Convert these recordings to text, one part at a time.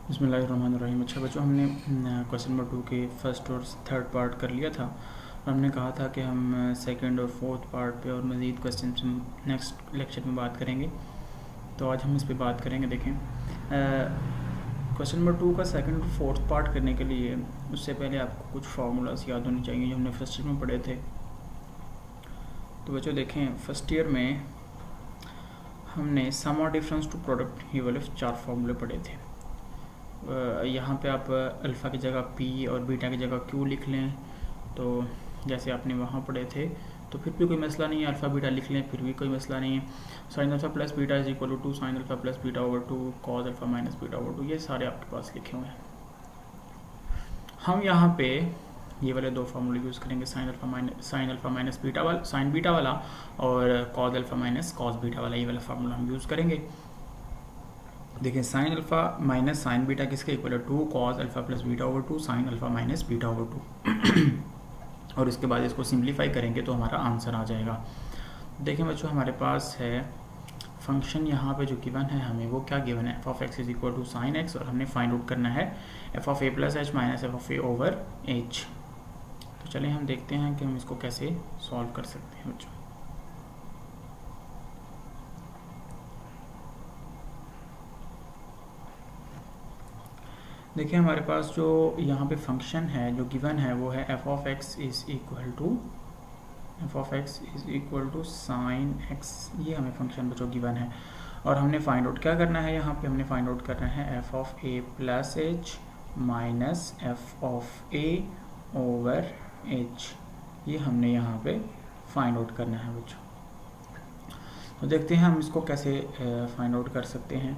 बिस्मिल्लाहिर्रहमानिर्रहीम। अच्छा बच्चों, हमने क्वेश्चन नंबर 2 के फर्स्ट और थर्ड पार्ट कर लिया था और हमने कहा था कि हम सेकंड और फोर्थ पार्ट पे और मज़ीद क्वेश्चन हम नेक्स्ट लेक्चर में बात करेंगे। तो आज हम इस पे बात करेंगे। देखें, क्वेश्चन नंबर 2 का सेकंड और फोर्थ पार्ट करने के लिए उससे पहले आपको कुछ फार्मूलाज याद होने चाहिए जो हमने फर्स्ट ईयर में पढ़े थे। तो बच्चों देखें, फर्स्ट ईयर में हमने सम और डिफरेंस टू प्रोडक्ट ये वाले 4 फार्मूले पढ़े थे। यहाँ पे आप अल्फ़ा की जगह पी और बीटा की जगह क्यू लिख लें, तो जैसे आपने वहाँ पढ़े थे, तो फिर भी कोई मसला नहीं है। अल्फ़ा बीटा लिख लें, फिर भी कोई मसला नहीं है। Sine alpha plus beta is equal to sine alpha plus beta over 2 cos alpha minus beta over 2, ये सारे आपके पास लिखे हुए हैं। हम यहाँ पे ये वाले 2 फार्मूले यूज़ करेंगे, साइन अल्फ़ा माइनस बीटा वाला, साइन बीटा वाला, और cos alpha minus cos beta वाला, ये वाला फार्मूला हम यूज़ करेंगे। देखिए, sine alpha minus sign beta किसके इक्वल है 2 cos alpha plus beta over 2 sine alpha minus beta over 2 और इसके बाद इसको सिंप्लीफाई करेंगे तो हमारा आंसर आ जाएगा। देखें बच्चों, हमारे पास है फंक्शन यहाँ पे जो गिवन है, हमें वो क्या गिवन है, f of x is equal to sine x, और हमने फाइंड आउट करना है f of A plus H minus F of A over h. तो चलिए हम देखते हैं कि हम इसको कैसे सॉल्व कर सकते हैं बच्चों। देखिए, हमारे पास जो यहाँ पे फंक्शन है जो गिवन है वो है f of x is equal to sine x, ये हमें फंक्शन जो गिवन है। और हमने फाइंड आउट क्या करना है, यहाँ पे हमने फाइंड आउट करना है f of A plus H minus F of A over H, ये हमने यहाँ पे फाइंड आउट करना है बच्चों। तो देखते हैं हम इसको कैसे फाइंड आउट कर सकते हैं।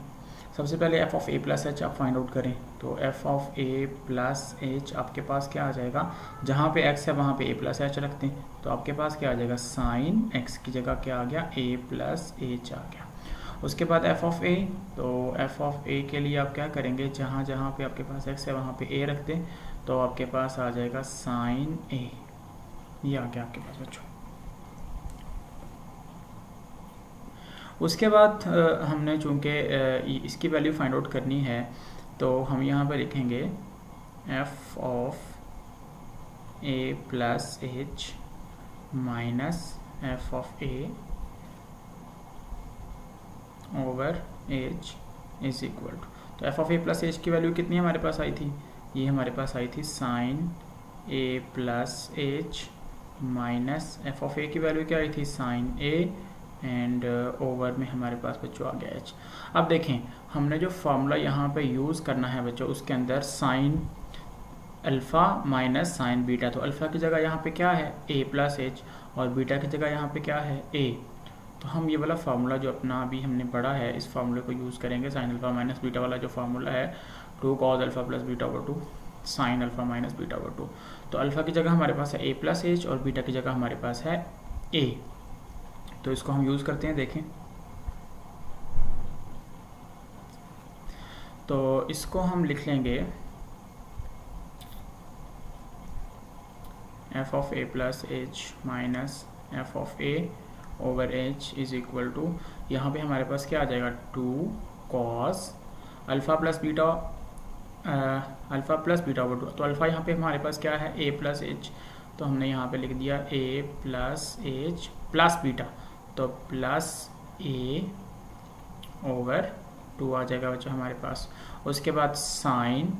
सबसे पहले F of A plus H आप फाइंड आउट करें, तो F of A plus H आपके पास क्या आ जाएगा, जहाँ पे एक्स है वहाँ पे ए प्लस एच रखते हैं, तो आपके पास क्या आ जाएगा, साइन एक्स की जगह क्या आ गया, ए प्लस एच आ गया। उसके बाद एफ ऑफ ए, तो एफ ऑफ ए के लिए आप क्या करेंगे, जहाँ जहाँ पे आपके पास एक्स है वहाँ पे ए रखते हैं, तो आपके पास आ जाएगा साइन ए, ये आ गया आपके पास बच्चों। उसके बाद हमने चूँकि इसकी वैल्यू फाइंड आउट करनी है, तो हम यहाँ पर लिखेंगे F of A plus H minus F of A over H is equal to, तो F of A plus H की वैल्यू कितनी हमारे पास आई थी, ये हमारे पास आई थी sine A plus H minus F of A की वैल्यू क्या आई थी, साइन ए, एंड ओवर में हमारे पास बच्चों आ गया एच। अब देखें, हमने जो फार्मूला यहाँ पे यूज़ करना है बच्चों, उसके अंदर sine alpha minus sign beta, तो अल्फ़ा की जगह यहाँ पे क्या है ए प्लस एच, और बीटा की जगह यहाँ पे क्या है ए। तो हम ये वाला फार्मूला जो अपना अभी हमने पढ़ा है, इस फार्मूले को यूज़ करेंगे। साइन अल्फ़ा माइनस बीटा वाला जो फार्मूला है 2 cos alpha plus beta over 2 sine alpha minus beta over 2, तो अल्फ़ा की जगह हमारे पास है ए प्लस एच और बीटा की जगह हमारे पास है ए, तो इसको हम यूज़ करते हैं। देखें, तो इसको हम लिख लेंगे f of A plus H minus F of A over H is equal to, यहाँ पे हमारे पास क्या आ जाएगा 2 cos alpha plus beta over 2, तो अल्फ़ा यहाँ पे हमारे पास क्या है ए प्लस एच, तो हमने यहाँ पे लिख दिया ए प्लस एच प्लस बीटा, तो प्लस ए ओवर 2 आ जाएगा बच्चों हमारे पास। उसके बाद sine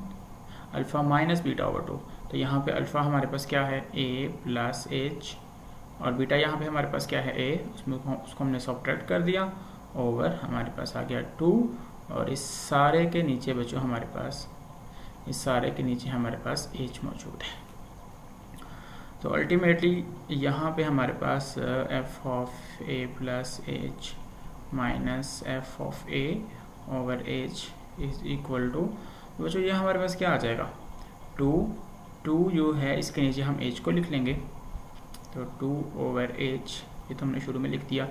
alpha minus beta over 2, तो यहाँ पे अल्फ़ा हमारे पास क्या है ए प्लस एच, और बीटा यहाँ पे हमारे पास क्या है ए, उसको हमने सब्ट्रैक्ट कर दिया, ओवर हमारे पास आ गया 2, और इस सारे के नीचे बच्चों हमारे पास, इस सारे के नीचे हमारे पास एच मौजूद है। तो अल्टीमेटली यहाँ पे हमारे पास F of A plus H minus F of A over H is equal to, बच्चों ये हमारे पास क्या आ जाएगा 2 जो है इसके नीचे हम एच को लिख लेंगे, तो 2 ओवर एच, ये तो हमने शुरू में लिख दिया,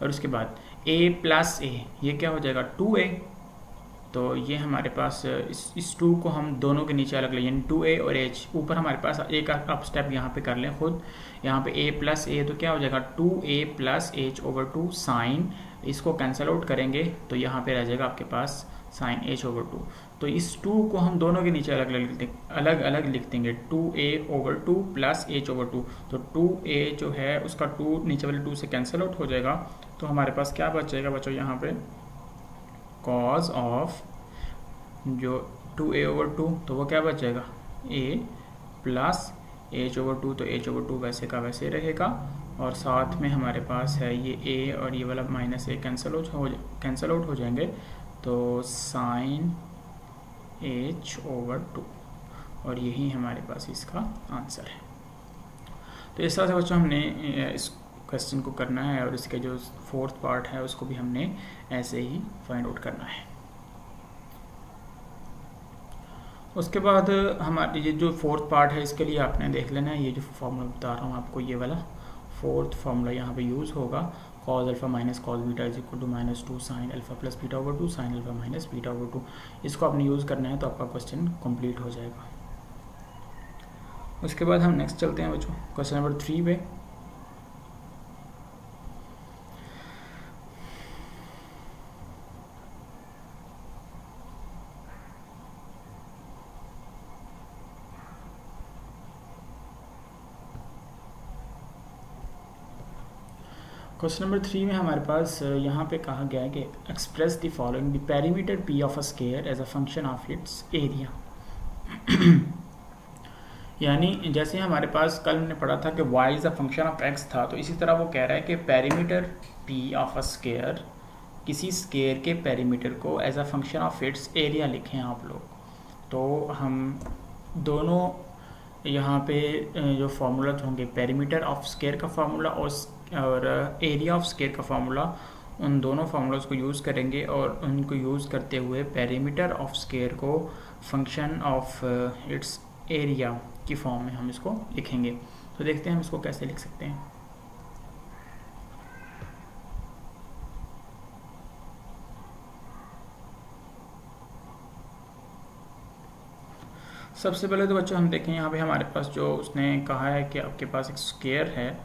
और उसके बाद ए प्लस ए, ये क्या हो जाएगा 2a, तो ये हमारे पास इस 2 को हम दोनों के नीचे अलग ले, यानी 2a और h, ऊपर हमारे पास एक अप स्टेप यहाँ पे कर लें खुद, यहाँ पे a प्लस ए, तो क्या हो जाएगा 2a plus h over 2 sine इसको कैंसिल आउट करेंगे तो यहाँ पे रह जाएगा आपके पास साइन h/2। तो इस 2 को हम दोनों के नीचे अलग अलग लिख देंगे 2a/2 प्लस h/2। तो 2a जो है उसका 2 नीचे वाले 2 से कैंसिल आउट हो जाएगा। तो हमारे पास क्या बचेगा बच्चों यहाँ पे कॉज ऑफ जो 2a/2, तो वो क्या बचेगा a प्लस h/2। तो h/2 वैसे का वैसे रहेगा और साथ में हमारे पास है ये a और ये वाला माइनस a कैंसिल आउट हो जाएंगे। तो साइन h/2 और यही हमारे पास इसका आंसर है। तो इस तरह से बच्चों हमने इस क्वेश्चन को करना है और इसके जो 4th पार्ट है उसको भी हमने ऐसे ही फाइंड आउट करना है। उसके बाद हमारे ये जो 4th पार्ट है इसके लिए आपने देख लेना है, ये जो फॉर्मूला बता रहा हूँ आपको, ये वाला 4th फार्मूला यहाँ पे यूज़ होगा। cos alpha minus cos beta is equal to -2 sine alpha plus बीटा/2 साइन अल्फा माइनस बीटा/2। इसको आपने यूज़ करना है तो आपका क्वेश्चन कंप्लीट हो जाएगा। उसके बाद हम नेक्स्ट चलते हैं बच्चों क्वेश्चन नंबर 3 पे। क्वेश्चन नंबर 3 में हमारे पास यहाँ पे कहा गया है कि express the following the perimeter P of a square as a function of its area. यानी जैसे हमारे पास कल हमने पढ़ा था कि y is a function of x था, तो इसी तरह वो कह रहा है कि perimeter p of a square, किसी स्क्वायर के पेरीमीटर को as a function of its area लिखें आप लोग। तो हम दोनों यहाँ पे जो फार्मूला होंगे पेरीमीटर ऑफ स्क्वायर का फार्मूला और एरिया ऑफ स्क्वायर का फार्मूला, उन दोनों फार्मूलाज को यूज़ करेंगे और उनको यूज़ करते हुए पेरीमीटर ऑफ स्क्वायर को फंक्शन ऑफ इट्स एरिया की फॉर्म में हम इसको लिखेंगे। तो देखते हैं हम इसको कैसे लिख सकते हैं। सबसे पहले तो बच्चों हम देखें यहाँ पे हमारे पास जो उसने कहा है कि आपके पास एक स्क्वायर है,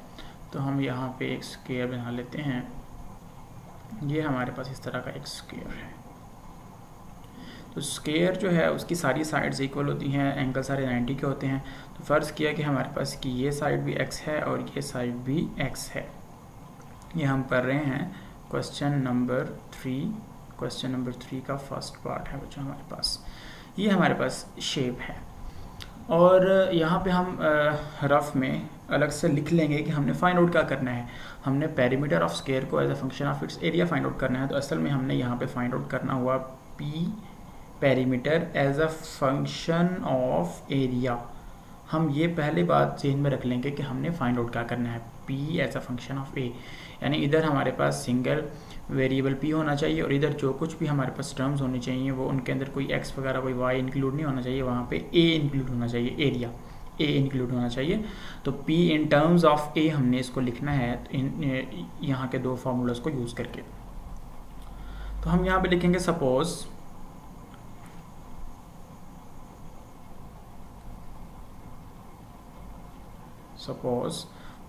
तो हम यहाँ पे एक स्क्वायर बना लेते हैं। ये हमारे पास इस तरह का एक स्क्वायर है। तो स्क्वायर जो है उसकी सारी साइड्स इक्वल होती हैं, एंगल सारे 90 के होते हैं। तो फ़र्ज़ किया कि हमारे पास कि ये साइड भी x है और ये साइड भी x है। ये हम कर रहे हैं क्वेश्चन नंबर 3। क्वेश्चन नंबर 3 का फर्स्ट पार्ट है बच्चों हमारे पास। ये हमारे पास शेप है और यहाँ पे हम रफ में अलग से लिख लेंगे कि हमने फाइंड आउट क्या करना है। हमने पेरीमीटर ऑफ स्क्वायर को as a function of its area find out करना है। तो असल में हमने यहाँ पे फाइंड आउट करना हुआ p perimeter as a function of area. हम ये पहले बात ज़हन में रख लेंगे कि हमने फाइंड आउट क्या करना है, p as a function of a। यानी इधर हमारे पास सिंगल वेरिएबल p होना चाहिए और इधर जो कुछ भी हमारे पास टर्म्स होनी चाहिए वो उनके अंदर कोई x वगैरह कोई y इंक्लूड नहीं होना चाहिए, वहाँ पे a इंक्लूड होना चाहिए, एरिया a इंक्लूड होना चाहिए। तो p in terms of a हमने इसको लिखना है यहाँ के दो फार्मूलाज को यूज़ करके। तो हम यहाँ पे लिखेंगे suppose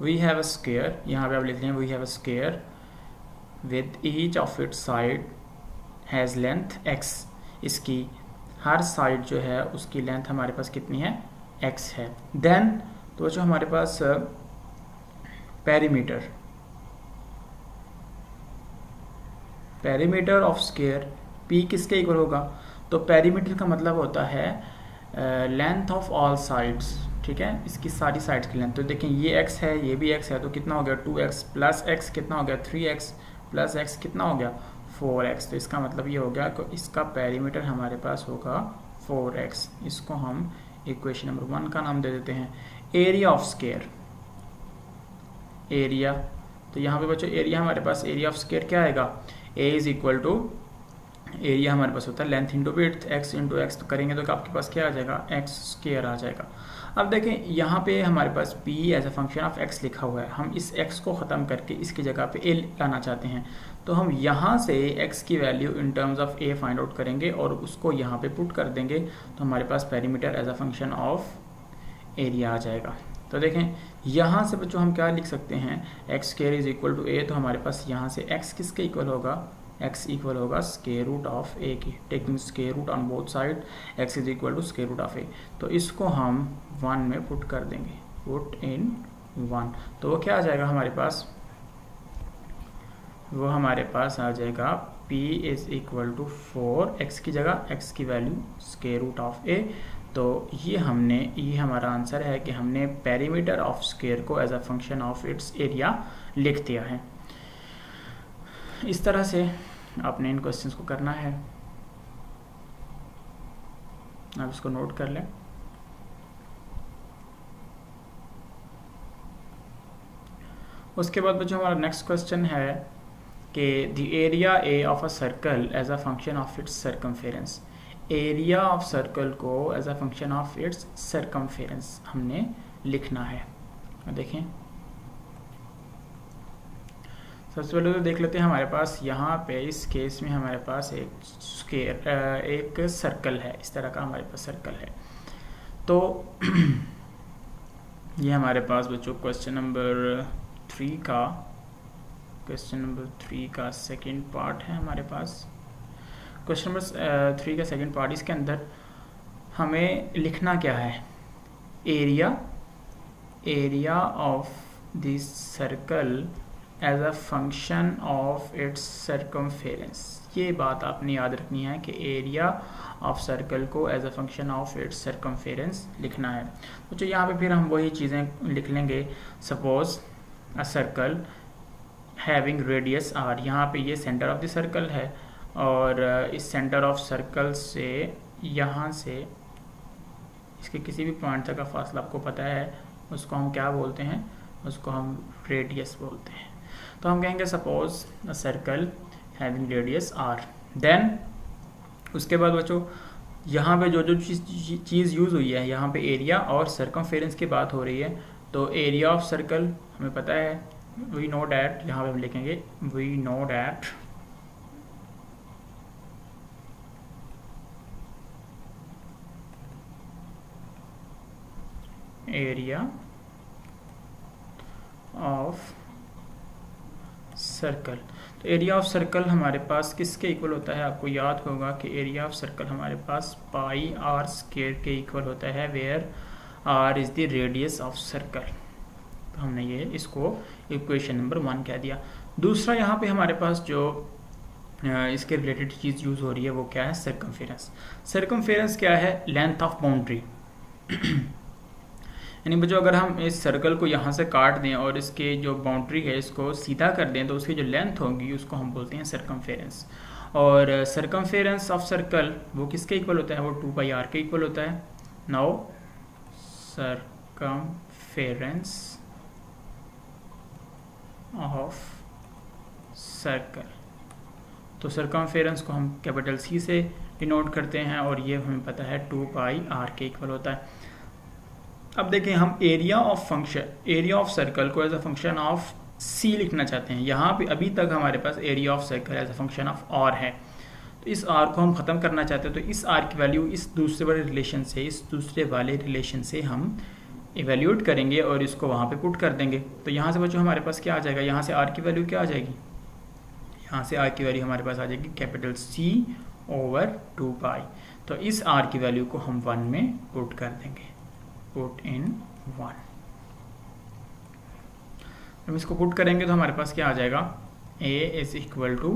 we have a square, यहाँ पे आप लिख लें we have a square with each of its side has length x। इसकी हर साइड जो है उसकी लेंथ हमारे पास कितनी है, x है। देन तो जो हमारे पास पेरीमीटर ऑफ स्क्वायर p किसके इक्वल होगा, तो पेरीमीटर का मतलब होता है लेंथ ऑफ ऑल साइड्स, ठीक है, इसकी सारी साइड्स की लेंथ। तो देखें ये x है, ये भी x है, तो कितना हो गया 2x प्लस x कितना हो गया 3x प्लस x कितना हो गया 4x। तो इसका मतलब ये हो गया कि इसका पेरीमीटर हमारे पास होगा 4x। इसको हम इक्वेशन नंबर 1 का नाम दे देते हैं। एरिया ऑफ स्क्वायर, एरिया, तो यहाँ पे बच्चों एरिया हमारे पास एरिया ऑफ स्क्वायर क्या आएगा, a is equal to area हमारे पास होता है length into width, x into x. तो करेंगे तो आपके पास क्या आ जाएगा, x स्क्वायर आ जाएगा। अब देखें यहाँ पे हमारे पास p as a function of x लिखा हुआ है। हम इस x को ख़त्म करके इसकी जगह पे a लाना चाहते हैं। तो हम यहाँ से x की value in terms of a find out करेंगे और उसको यहाँ पे पुट कर देंगे। तो हमारे पास perimeter as a function of area आ जाएगा। तो देखें यहाँ से बच्चों हम क्या लिख सकते हैं, X square is equal to A, तो हमारे पास यहाँ से एक्स किसके इक्वल होगा, एक्स इक्वल होगा स्क्वायर रूट ऑफ ए की, taking square root on both side, X is equal to square root of ए। तो इसको हम 1 में पुट कर देंगे, पुट इन 1, तो वो क्या आ जाएगा हमारे पास, वो हमारे पास आ जाएगा p is equal to 4, x की जगह एक्स की वैल्यू स्क्वायर रूट ऑफ ए। तो ये हमारा आंसर है कि हमने पेरीमीटर ऑफ स्क्वायर को as a function of its area लिख दिया है। इस तरह से आपने इन क्वेश्चंस को करना है, आप इसको नोट कर लें। उसके बाद बच्चों हमारा नेक्स्ट क्वेश्चन है कि the area A of a circle as a function of its circumference, area of circle को as a function of its circumference हमने लिखना है। देखें सबसे पहले तो देख लेते हैं, हमारे पास यहाँ पे इस केस में हमारे पास एक सर्कल है, इस तरह का हमारे पास सर्कल है। तो ये हमारे पास बच्चों क्वेश्चन नंबर 3 का सेकंड पार्ट है हमारे पास। क्वेश्चन नंबर 3 का सेकंड पार्ट, इसके अंदर हमें लिखना क्या है, area of this circle as a function of its circumference. ये बात आपने याद रखनी है कि एरिया ऑफ सर्कल को as a function of its circumference लिखना है। तो यहाँ पे फिर हम वही चीज़ें लिख लेंगे। Suppose a circle having radius r, यहाँ पे ये सेंटर ऑफ द सर्कल है और इस सेंटर ऑफ सर्कल से यहाँ से इसके किसी भी पॉइंट तक का फासला आपको पता है, उसको हम क्या बोलते हैं, उसको हम रेडियस बोलते हैं। तो हम कहेंगे suppose a circle having radius r, then उसके बाद बच्चों यहाँ पे जो चीज़ यूज़ हुई है, यहाँ पे एरिया और सर्कमफेरेंस की बात हो रही है। तो एरिया ऑफ सर्कल हमें पता है, वी नो डैट, यहाँ पे हम लिखेंगे we know that area of circle. तो एरिया ऑफ सर्कल हमारे पास किसके इक्वल होता है, आपको याद होगा कि एरिया ऑफ सर्कल हमारे पास पाई आर स्क्वायर के इक्वल होता है, where r is the radius of circle. तो हमने ये इसको इक्वेशन नंबर 1 कह दिया। दूसरा यहाँ पे हमारे पास जो इसके रिलेटेड चीज़ यूज़ हो रही है वो क्या है, सर्कमफेरेंस। सर्कमफेरेंस क्या है, लेंथ ऑफ बाउंड्री। यानी बच्चों अगर हम इस सर्कल को यहाँ से काट दें और इसके जो बाउंड्री है इसको सीधा कर दें तो उसकी जो लेंथ होगी उसको हम बोलते हैं सर्कमफेरेंस। और सर्कमफेरेंस ऑफ सर्कल वो किसके इक्वल होता है, वो 2 पाई आर के इक्वल होता है। नाउ सर्कमफेरेंस ऑफ सर्कल, तो सर्कमफेरेंस को हम कैपिटल सी से डिनोट करते हैं और ये हमें पता है 2 पाई आर के इक्वल होता है। अब देखें हम एरिया ऑफ सर्कल को as a function of C लिखना चाहते हैं। यहाँ पे अभी तक हमारे पास area of circle as a function of R है, तो इस आर को हम ख़त्म करना चाहते हैं। तो इस आर की वैल्यू इस दूसरे वाले रिलेशन से हम इवेल्यूएट करेंगे और इसको वहाँ पे पुट कर देंगे। तो यहाँ से बच्चों हमारे पास क्या आ जाएगा, यहाँ से आर की वैल्यू क्या आ जाएगी, यहाँ से आर की वैल्यू हमारे पास आ जाएगी कैपिटल सी ओवर 2 पाई। तो इस आर की वैल्यू को हम 1 में पुट कर देंगे, पुट इन 1। हम इसको पुट करेंगे तो हमारे पास क्या आ जाएगा, a इज इक्वल टू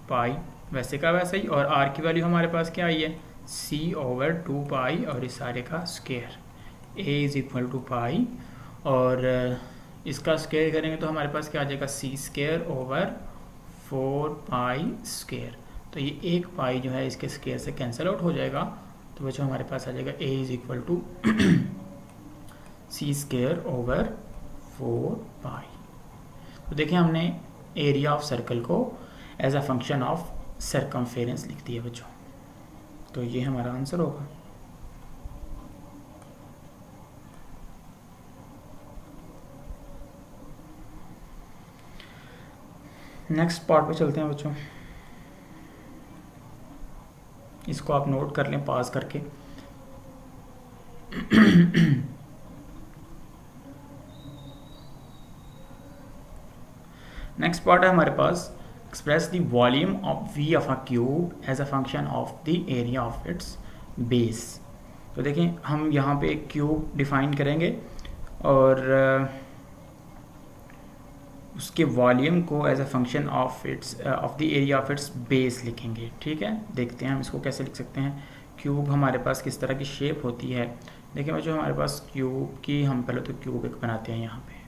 पाई, वैसे का वैसे ही, और r की वैल्यू हमारे पास क्या आई है, c ओवर 2 पाई और इस सारे का square. a is equal to pi और इसका स्क्वायर करेंगे तो हमारे पास क्या आ जाएगा, c square over 4 pi square. तो ये 1 पाई जो है इसके स्क्वायर से कैंसिल आउट हो जाएगा। तो बच्चों हमारे पास आ जाएगा a is equal to c square over 4 pi. तो देखिए हमने एरिया ऑफ सर्कल को as a function of circumference लिख दिया बच्चों। तो ये हमारा आंसर होगा। नेक्स्ट पार्ट पे चलते हैं बच्चों, इसको आप नोट कर लें पास करके। नेक्स्ट पार्ट है हमारे पास express the volume of V of a cube as a function of the area of its base. तो देखिए हम यहाँ पे एक क्यूब डिफाइन करेंगे और उसके वॉल्यूम को as a function of the area of its base लिखेंगे। ठीक है, देखते हैं हम इसको कैसे लिख सकते हैं। क्यूब हमारे पास किस तरह की शेप होती है। देखिए बच्चों हमारे पास क्यूब की, हम पहले तो क्यूब एक बनाते हैं यहाँ पे।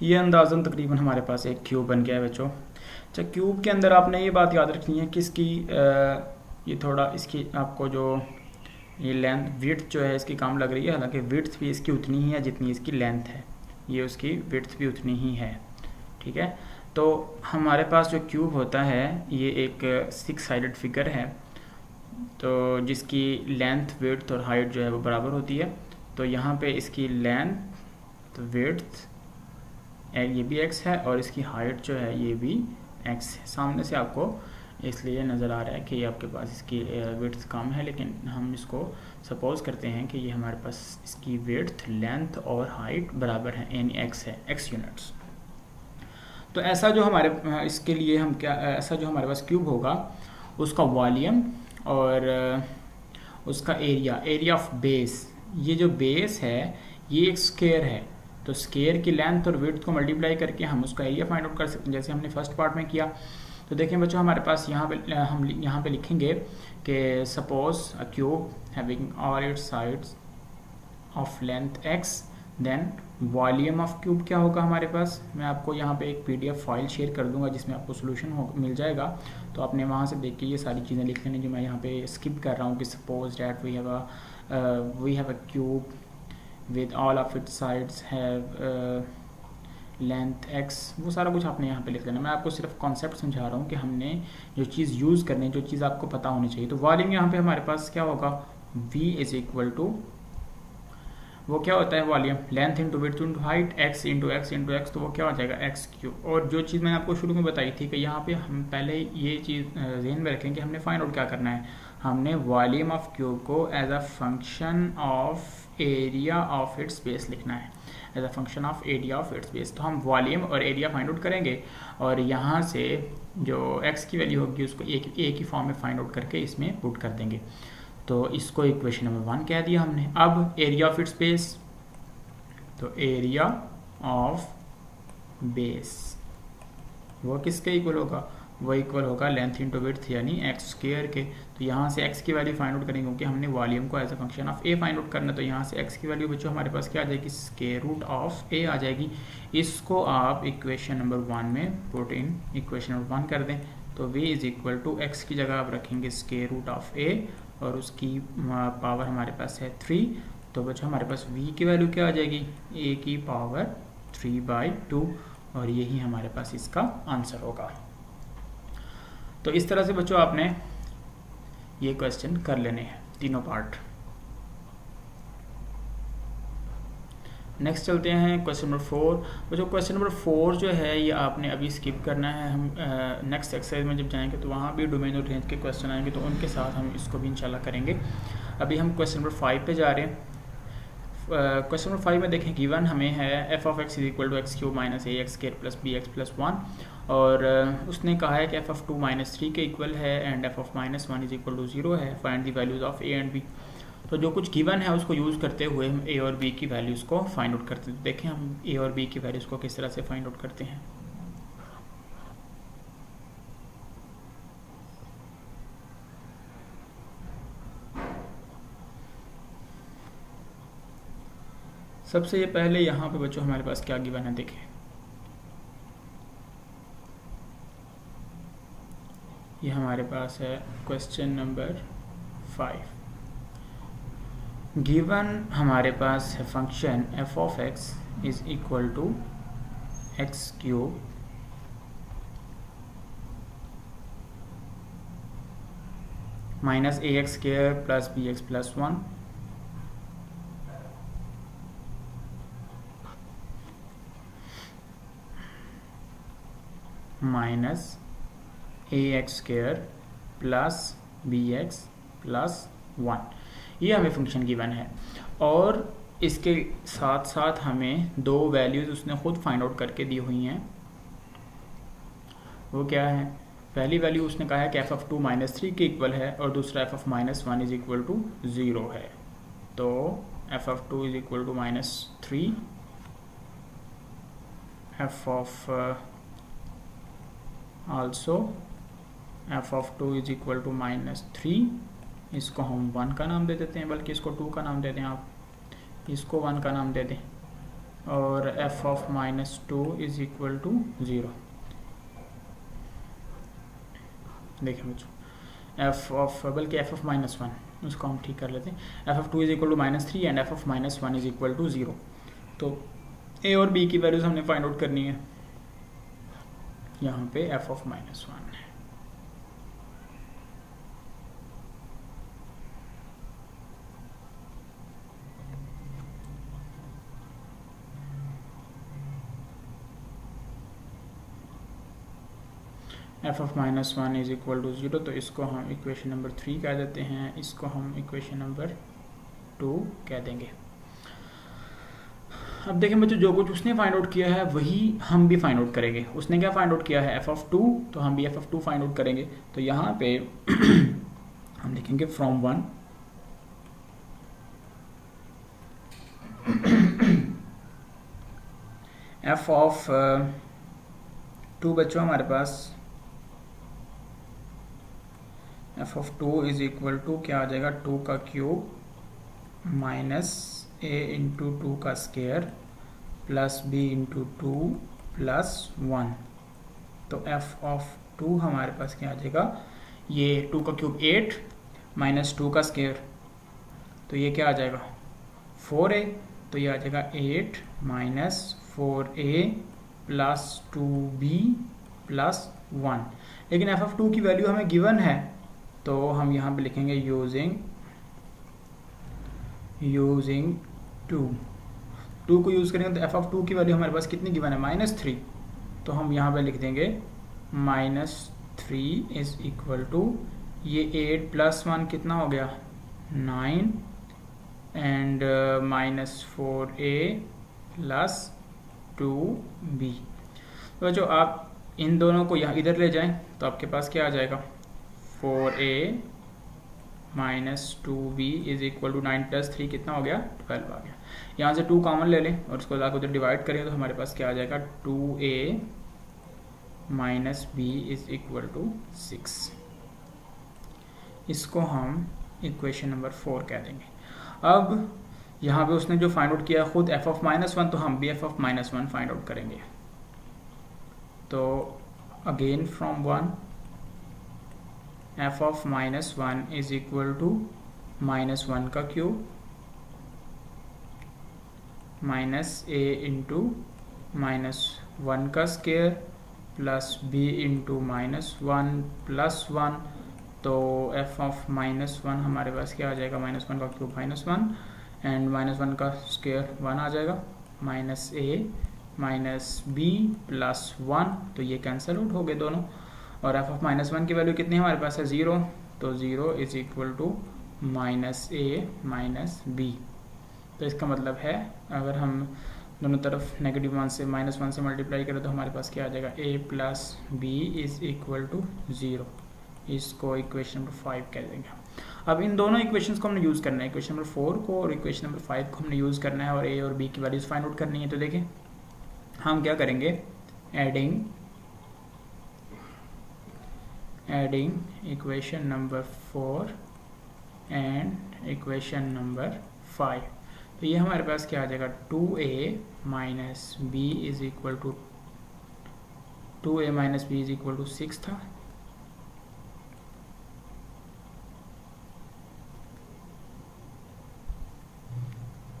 ये अंदाज़न तकरीबन हमारे पास एक क्यूब बन गया है बच्चों। अच्छा, क्यूब के अंदर आपने ये बात याद रखनी है कि इसकी ये थोड़ा इसकी आपको जो ये लेंथ विड्थ जो है इसकी कम लग रही है, हालांकि विड्थ भी इसकी उतनी ही है जितनी इसकी लेंथ है, ये उसकी विड्थ भी उतनी ही है। ठीक है, तो हमारे पास जो क्यूब होता है ये एक 6 साइडेड फिगर है, तो जिसकी लेंथ विड्थ और हाइट जो है वो बराबर होती है। तो यहाँ पे इसकी लेंथ विड्थ ये भी x है और इसकी हाइट जो है ये भी x है। सामने से आपको इसलिए नज़र आ रहा है कि आपके पास इसकी विड्थ कम है, लेकिन हम इसको सपोज करते हैं कि ये हमारे पास इसकी विड्थ लेंथ और हाइट बराबर है, यानी x है, x यूनिट्स। तो ऐसा जो हमारे इसके लिए हम क्या, ऐसा जो हमारे पास क्यूब होगा उसका वॉल्यूम और उसका एरिया ऑफ बेस, ये जो बेस है ये एक स्क्वायर है, तो स्क्वायर की लेंथ और विड्थ को मल्टीप्लाई करके हम उसका एरिया फाइंड आउट कर सकते हैं, जैसे हमने फर्स्ट पार्ट में किया। तो देखें बच्चों हमारे पास हम यहाँ पे लिखेंगे कि suppose a cube having all its sides of length x, then volume of cube क्या होगा हमारे पास। मैं आपको यहाँ पे एक PDF फाइल शेयर कर दूंगा जिसमें आपको सोल्यूशन मिल जाएगा, तो आपने वहाँ से देख के ये सारी चीज़ें लिख लेनी जो मैं यहाँ पे स्किप कर रहा हूँ कि suppose that we have a cube with all of its sides have length x, वो सारा कुछ आपने यहाँ पे लिख लेना। मैं आपको सिर्फ कॉन्सेप्ट समझा रहा हूँ कि हमने जो चीज़ यूज़ करनी है, जो चीज़ आपको पता होनी चाहिए। तो वॉल्यूम यहाँ पे हमारे पास क्या होगा, v इज इक्वल टू, वो क्या होता है volume, length into width into height, x into x, तो वो क्या हो जाएगा x क्यूब। और जो चीज़ मैंने आपको शुरू में बताई थी कि यहाँ पे हम पहले ये चीज़ ध्यान में रखें कि हमने फाइंड आउट क्या करना है, हमने वॉल्यूम ऑफ क्यूब को as a function of area of its base लिखना है, as a function of area of its base. तो हम वॉल्यूम और एरिया फाइंड आउट करेंगे और यहाँ से जो x की वैल्यू होगी उसको ए की फॉर्म में फाइंड आउट करके इसमें पुट कर देंगे। तो इसको इक्वेशन नंबर 1 कह दिया हमने। अब एरिया ऑफ इट्स बेस, तो एरिया ऑफ बेस वो किसके इक्वल होगा, वो इक्वल होगा लेंथ इंटू विड्थ यानी एक्स स्क्वायर के। तो यहाँ से x की वैल्यू फाइंड आउट करेंगे क्योंकि हमने वॉल्यूम को as a function of a find out करना, तो यहाँ से x की वैल्यू बच्चों हमारे पास क्या आ जाएगी, स्क्वायर रूट ऑफ a आ जाएगी। इसको आप इक्वेशन नंबर 1 में पुट इन, इक्वेशन नंबर 1 कर दें, तो v is equal to x की जगह आप रखेंगे स्क्वायर रूट ऑफ a और उसकी पावर हमारे पास है 3। तो बच्चों हमारे पास v की वैल्यू क्या आ जाएगी, a की पावर 3/2, और यही हमारे पास इसका आंसर होगा। तो इस तरह से बच्चों आपने ये क्वेश्चन कर लेने हैं तीनों पार्ट। नेक्स्ट चलते हैं क्वेश्चन नंबर 4। बच्चों क्वेश्चन नंबर 4 जो है ये आपने अभी स्किप करना है, हम नेक्स्ट एक्सरसाइज में जब जाएंगे तो वहाँ भी डोमेन और रेंज के क्वेश्चन आएंगे, तो उनके साथ हम इसको भी इंशाल्लाह करेंगे। अभी हम क्वेश्चन नंबर 5 पे जा रहे हैं। क्वेश्चन नंबर 5 में देखें गिवन हमें है f of x is equal to x cube minus a x square plus b x plus 1, और उसने कहा है कि f ऑफ 2 माइनस 3 के इक्वल है and f of minus 1 is equal to 0 है। Find the values of a and b। तो जो कुछ गिवन है उसको यूज़ करते हुए हम a और b की वैल्यूज़ को फाइंड आउट करते हैं। देखें हम a और b की वैल्यूज़ को किस तरह से फाइंड आउट करते हैं। सबसे ये पहले यहाँ पे बच्चों हमारे पास क्या गिवन है, देखें ये हमारे पास है क्वेश्चन नंबर 5। गिवन हमारे पास है function f of x is equal to x cube minus a x square plus b x plus 1 minus a x square plus b x plus 1। ये हमें फंक्शन गिवन है और इसके साथ साथ हमें दो वैल्यूज़ उसने खुद फाइंड आउट करके दी हुई हैं। वो क्या है? पहली वैल्यू उसने कहा है कि f(2) -3 के इक्वल है और दूसरा f(-1) इज इक्वल टू 0 है। तो f(2) is equal to -3, also f(2) is equal to -3। इसको हम 1 का नाम दे देते हैं, बल्कि इसको 2 का नाम दे दें, आप इसको 1 का नाम दे दें। और f(-2) इज इक्वल टू 0। देखें बच्चों, बल्कि f(-1) उसको हम ठीक कर लेते हैं। f(2) is equal to -3 and f(-1) is equal to 0। तो a और b की वैल्यूज हमने फाइंड आउट करनी है। यहाँ पे f(-1) है। f(-1) इज इक्वल टू 0, तो इसको हम इक्वेशन नंबर 3 कह देते हैं, इसको हम इक्वेशन नंबर 2 कह देंगे। अब देखें बच्चों, जो कुछ उसने फाइंड आउट किया है वही हम भी फाइंड आउट करेंगे। उसने क्या फाइंड आउट किया है? f(2), तो हम भी f(2) फाइंड आउट करेंगे। तो यहाँ पे हम लिखेंगे फ्रॉम 1 f(2) बच्चों हमारे पास f(2) इज इक्वल टू क्या आ जाएगा? 2 का क्यूब माइनस a इंटू 2 का square plus b into 2 plus 1। तो f(2) हमारे पास क्या आ जाएगा? ये 2 का क्यूब 8 माइनस 2 का स्क्वायर, तो ये क्या आ जाएगा? 4a। तो ये आ जाएगा 8 minus 4a plus 2b plus 1। लेकिन f(2) की वैल्यू हमें गिवन है, तो हम यहाँ पे लिखेंगे यूजिंग 2 को यूज़ करेंगे। तो f(2) की वैल्यू हमारे पास कितनी गिवन है? -3। तो हम यहाँ पे लिख देंगे -3 इज इक्वल टू ये 8 प्लस 1 कितना हो गया? 9 एंड -4a प्लस 2b। तो जो आप इन दोनों को यहाँ इधर ले जाएं तो आपके पास क्या आ जाएगा? 4a minus 2b is equal to 9 plus 3 कितना हो गया? 12 आ गया। यहाँ से 2 कॉमन ले लें और इसको लाकर उधर डिवाइड करें तो हमारे पास क्या आ जाएगा? 2a minus b is equal to 6। इसको हम इक्वेशन नंबर 4 कह देंगे। अब यहाँ पे उसने जो फाइंड आउट किया खुद f(-1), तो हम भी f(-1) फाइंड आउट करेंगे। तो again from 1 f(-1) is equal to -1 का क्यूब माइनस a इंटू -1 का square plus b into -1 plus 1। तो f(-1) हमारे पास क्या आ जाएगा? -1 का क्यूब -1 एंड -1 का स्क्वायर 1 आ जाएगा, minus a minus b plus 1। तो ये कैंसिल आउट हो गए दोनों। और f(-1) की वैल्यू कितनी हमारे पास है? 0। तो 0 is equal to -a minus b। तो इसका मतलब है अगर हम दोनों तरफ -1 से -1 से मल्टीप्लाई करें तो हमारे पास क्या आ जाएगा? a plus b is equal to 0। इसको इक्वेशन नंबर 5 कह देंगे। अब इन दोनों इक्वेशंस को हमने यूज़ करना है, इक्वेशन नंबर 4 को और इक्वेशन नंबर 5 को हमने यूज़ करना है और a और b की वैल्यूज फाइंड आउट करनी है। तो देखें हम क्या करेंगे? Adding equation number 4 and equation number 5। तो ये हमारे पास क्या आ जाएगा? 2a minus b is equal to 2a minus b is equal to 6 था।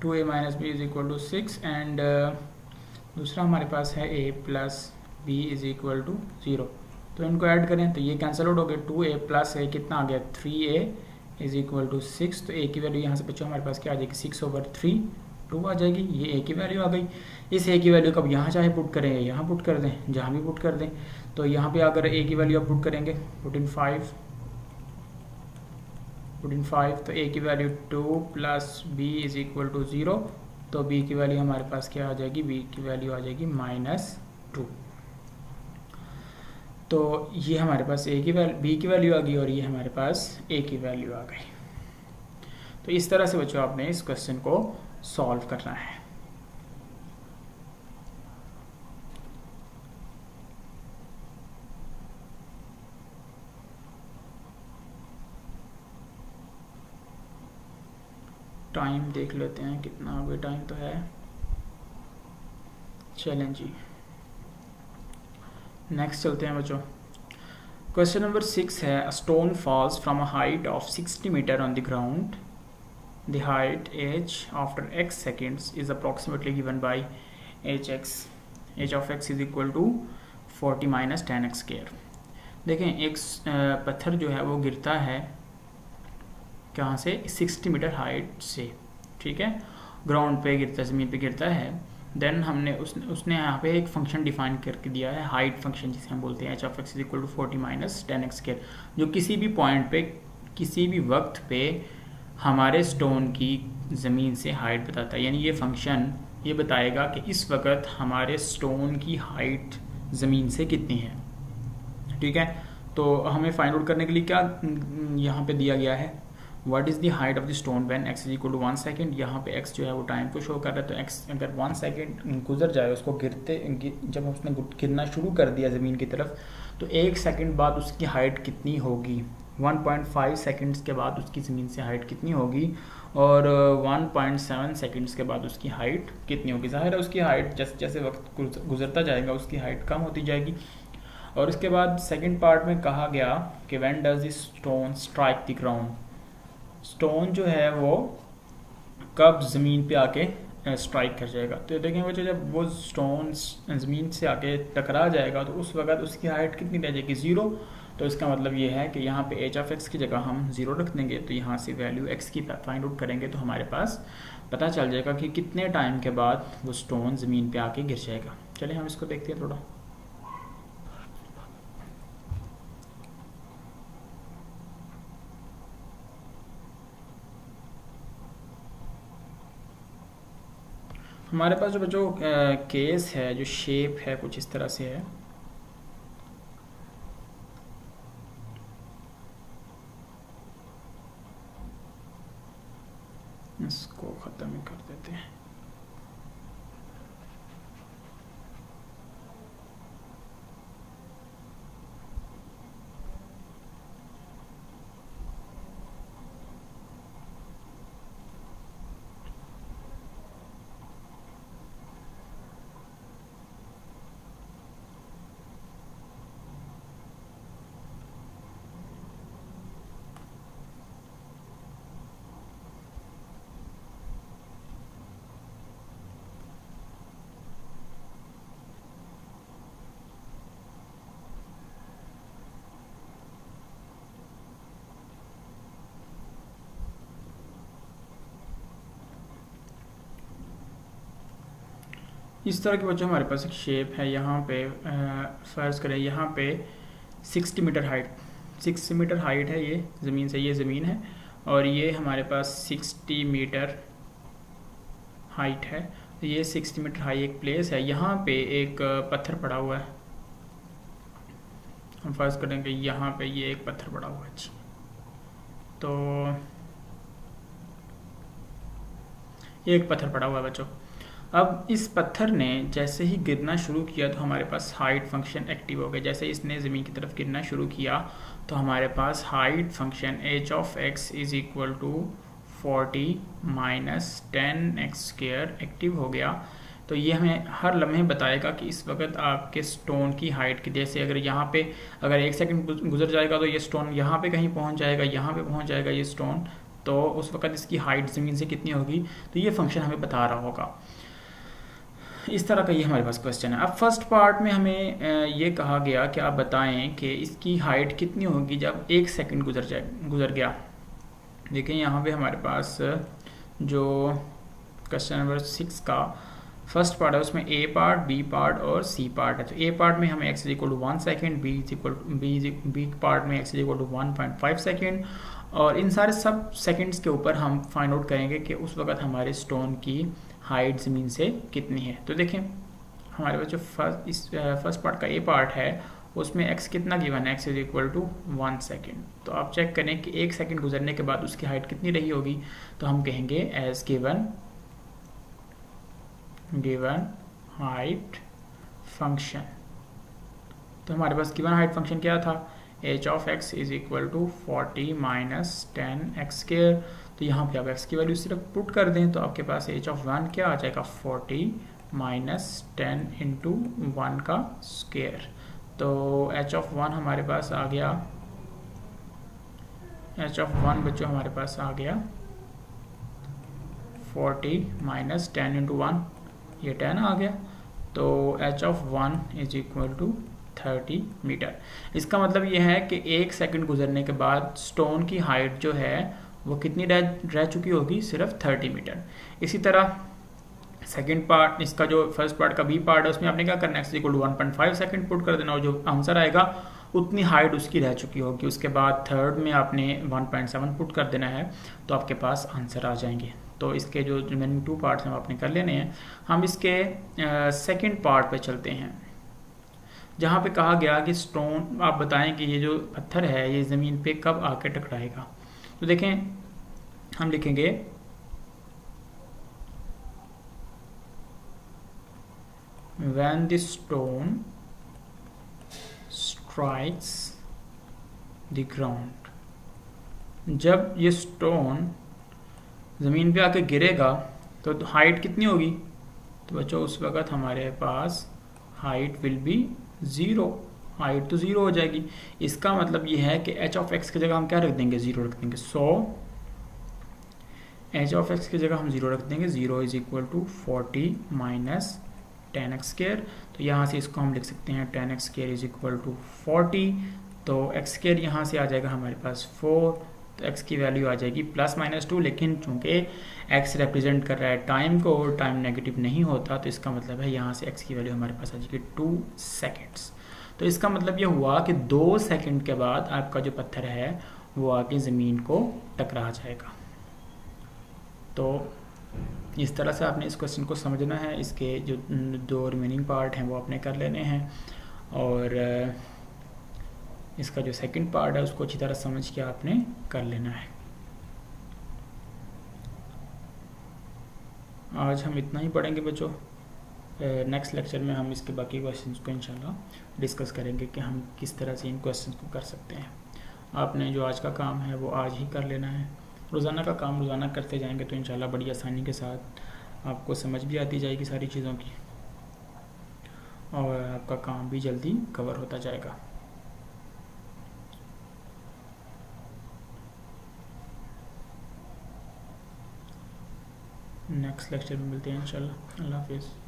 2a minus b is equal to 6 and दूसरा हमारे पास है a plus b is equal to 0। तो इनको ऐड करें तो ये कैंसिल आउट हो गया, 2a प्लस a कितना आ गया 3a इज इक्वल टू 6। तो a की वैल्यू यहाँ से बच्चों हमारे पास क्या आ जाएगी 6/3 2 आ जाएगी, ये a की वैल्यू आ गई। इस a की वैल्यू को अब यहाँ चाहे पुट करेंगे यहाँ पुट कर दें, जहाँ भी पुट कर दें। तो यहाँ पे अगर a की वैल्यू अब पुट करेंगे पुट इन 5 तो a की value 2 plus b is equal to 0। तो b की वैल्यू हमारे पास क्या आ जाएगी, b की वैल्यू आ जाएगी -2। तो ये हमारे पास a की वैल्यू b की वैल्यू आ गई और ये हमारे पास a की वैल्यू आ गई। तो इस तरह से बच्चों आपने इस क्वेश्चन को सॉल्व करना है। टाइम देख लेते हैं कितना अभी टाइम तो है। चलें जी नेक्स्ट चलते हैं बच्चों। क्वेश्चन नंबर 6 है a stone falls from a height of 60 metre on the ground. The height h after x seconds is approximately given by h of x is equal to 40 minus 10x square। देखें एक पत्थर जो है वो गिरता है कहाँ से 60 मीटर हाइट से, ठीक है, ग्राउंड पे गिरता है, ज़मीन पे गिरता है। देन हमने उसने यहाँ पे एक फंक्शन डिफाइन करके दिया है हाइट फंक्शन जिसे हम बोलते हैं h of x is equal to 40 minus 10x square, जो किसी भी पॉइंट पे किसी भी वक्त पे हमारे स्टोन की ज़मीन से हाइट बताता है। यानी ये फंक्शन ये बताएगा कि इस वक्त हमारे स्टोन की हाइट ज़मीन से कितनी है, ठीक है। तो हमें फाइंड आउट करने के लिए क्या यहाँ पे दिया गया है, what is the height of the stone when x is equal to 1 second. यहाँ पे x जो है वो टाइम को शो कर रहा है। तो x अगर 1 सेकेंड गुजर जाए उसको जब उसने गिरना शुरू कर दिया ज़मीन की तरफ, तो 1 सेकेंड बाद उसकी हाइट कितनी होगी, 1.5 सेकेंड्स के बाद उसकी ज़मीन से हाइट कितनी होगी, और 1.7 सेकेंड्स के बाद उसकी हाइट कितनी होगी। ज़ाहिर है उसकी हाइट जैसे जैसे वक्त गुजरता जाएगा उसकी हाइट कम होती जाएगी। और उसके बाद सेकेंड पार्ट में कहा गया कि when does this stone strike the ground, stone जो है वो कब ज़मीन पे आके स्ट्राइक कर जाएगा। तो देखें बच्चों जब वो स्टोन ज़मीन से आके टकरा जाएगा तो उस वक्त उसकी हाइट कितनी रह जाएगी 0। तो इसका मतलब ये है कि यहाँ पे h of x की जगह हम 0 रख देंगे। तो यहाँ से वैल्यू x की फाइंड आउट करेंगे तो हमारे पास पता चल जाएगा कि कितने टाइम के बाद वो स्टोन ज़मीन पे आके गिर जाएगा। चलिए हम इसको देखते हैं थोड़ा। हमारे पास जो बच्चों केस है, जो शेप है कुछ इस तरह से है। इसको ख़त्म ही कर देते हैं। इस तरह के बच्चों हमारे पास एक शेप है। यहाँ पे फ़र्ज़ करें यहाँ पे 60 मीटर हाइट, 6 मीटर हाइट है ये ज़मीन से, ये ज़मीन है और ये हमारे पास 60 मीटर हाइट है। तो ये 60 मीटर हाई एक प्लेस है। यहाँ पे एक पत्थर पड़ा हुआ है। हम फ़र्ज़ करेंगे यहाँ पे ये एक पत्थर पड़ा हुआ है। अच्छा, तो ये एक पत्थर पड़ा हुआ है बच्चों। अब इस पत्थर ने जैसे ही गिरना शुरू किया तो हमारे पास हाइट फंक्शन एक्टिव हो गया। जैसे इसने ज़मीन की तरफ गिरना शुरू किया तो हमारे पास height function h of x is equal to 40 minus 10x square active हो गया। तो ये हमें हर लम्हे बताएगा कि इस वक्त आपके स्टोन की हाइट की, जैसे अगर यहाँ पे 1 सेकंड गुजर जाएगा तो ये स्टोन यहाँ पे कहीं पहुँच जाएगा, यहाँ पे पहुँच जाएगा ये स्टोन, तो उस वक्त इसकी हाइट ज़मीन से कितनी होगी, तो ये फंक्शन हमें बता रहा होगा। इस तरह का ये हमारे पास क्वेश्चन है। अब फर्स्ट पार्ट में हमें ये कहा गया कि आप बताएं कि इसकी हाइट कितनी होगी जब 1 सेकंड गुजर गया। देखिए यहाँ पे हमारे पास जो क्वेश्चन नंबर 6 का फर्स्ट पार्ट है उसमें ए पार्ट, बी पार्ट और सी पार्ट है। तो ए पार्ट में हमें x equal to 1 second, b part में x इक्वल टू 1.5 सेकेंड, और इन सारे सब सेकंड्स के ऊपर हम फाइंड आउट करेंगे कि उस वक्त हमारे स्टोन की हाइट ज़मीन से कितनी है। तो देखें हमारे पास जो फर्स्ट पार्ट का ए पार्ट है उसमें x कितना गिवन है, x is equal to 1 second. तो आप चेक करें कि 1 सेकेंड गुजरने के बाद उसकी हाइट कितनी रही होगी, तो हम कहेंगे एज गिवन हाइट फंक्शन। तो हमारे पास गिवन हाइट फंक्शन क्या था, h of x is equal to 40 minus 10x²। तो यहाँ पे आप x की वैल्यू सिर्फ पुट कर दें तो आपके पास h ऑफ 1 क्या आ जाएगा, 40 माइनस 10 इंटू 1 का स्क्वायर। तो h ऑफ 1 हमारे पास आ गया, h ऑफ 1 बच्चों हमारे पास आ गया 40 माइनस 10 इंटू 1, ये 10 आ गया। तो h of 1 is equal to 30 metre. इसका मतलब ये है कि 1 सेकंड गुजरने के बाद स्टोन की हाइट जो है वो कितनी रह चुकी होगी, सिर्फ 30 मीटर। इसी तरह सेकंड पार्ट, इसका जो फर्स्ट पार्ट का बी पार्ट है उसमें आपने क्या करना है, x equal to 1.5 second put कर देना और जो आंसर आएगा उतनी हाइट उसकी रह चुकी होगी। उसके बाद थर्ड में आपने 1.7 पुट कर देना है तो आपके पास आंसर आ जाएंगे। तो इसके जो रिमेनिंग 2 पार्ट्स हैं वो आपने कर लेने हैं। हम इसके सेकंड पार्ट पे चलते हैं जहाँ पे कहा गया कि स्टोन, आप बताएं कि ये जो पत्थर है ये ज़मीन पे कब आके टकराएगा। तो देखें हम लिखेंगे when the stone strikes the ground, जब ये स्टोन ज़मीन पे आके गिरेगा तो हाइट कितनी होगी, तो बच्चों उस वक़्त हमारे पास हाइट विल बी 0, हाइट तो 0 हो जाएगी। इसका मतलब ये है कि h ऑफ x की जगह हम क्या रख देंगे, 0 रख देंगे। सो h ऑफ x की जगह हम 0 रख देंगे, 0 is equal to 40 minus 10x²। तो यहाँ से इसको हम लिख सकते हैं 10x² इज इक्वल टू 40। तो x² यहाँ से आ जाएगा हमारे पास 4, तो x की वैल्यू आ जाएगी प्लस माइनस 2। लेकिन चूंकि x रिप्रेजेंट कर रहा है टाइम को और टाइम नेगेटिव नहीं होता तो इसका मतलब है यहाँ से x की वैल्यू हमारे पास आ जाएगी 2 सेकेंड्स। तो इसका मतलब ये हुआ कि 2 सेकेंड के बाद आपका जो पत्थर है वो आके ज़मीन को टकरा जाएगा। तो इस तरह से आपने इस क्वेश्चन को समझना है। इसके जो 2 रिमेनिंग पार्ट हैं वो आपने कर लेने हैं और इसका जो सेकंड पार्ट है उसको अच्छी तरह समझ के आपने कर लेना है। आज हम इतना ही पढ़ेंगे बच्चों। नेक्स्ट लेक्चर में हम इसके बाकी क्वेश्चंस को इंशाल्लाह डिस्कस करेंगे कि हम किस तरह से इन क्वेश्चंस को कर सकते हैं। आपने जो आज का काम है वो आज ही कर लेना है। रोज़ाना का काम रोज़ाना करते जाएंगे तो इंशाल्लाह बड़ी आसानी के साथ आपको समझ भी आती जाएगी सारी चीज़ों की और आपका काम भी जल्दी कवर होता जाएगा। नेक्स्ट लेक्चर में मिलते हैं इंशाल्लाह। अल्लाह हाफिज़।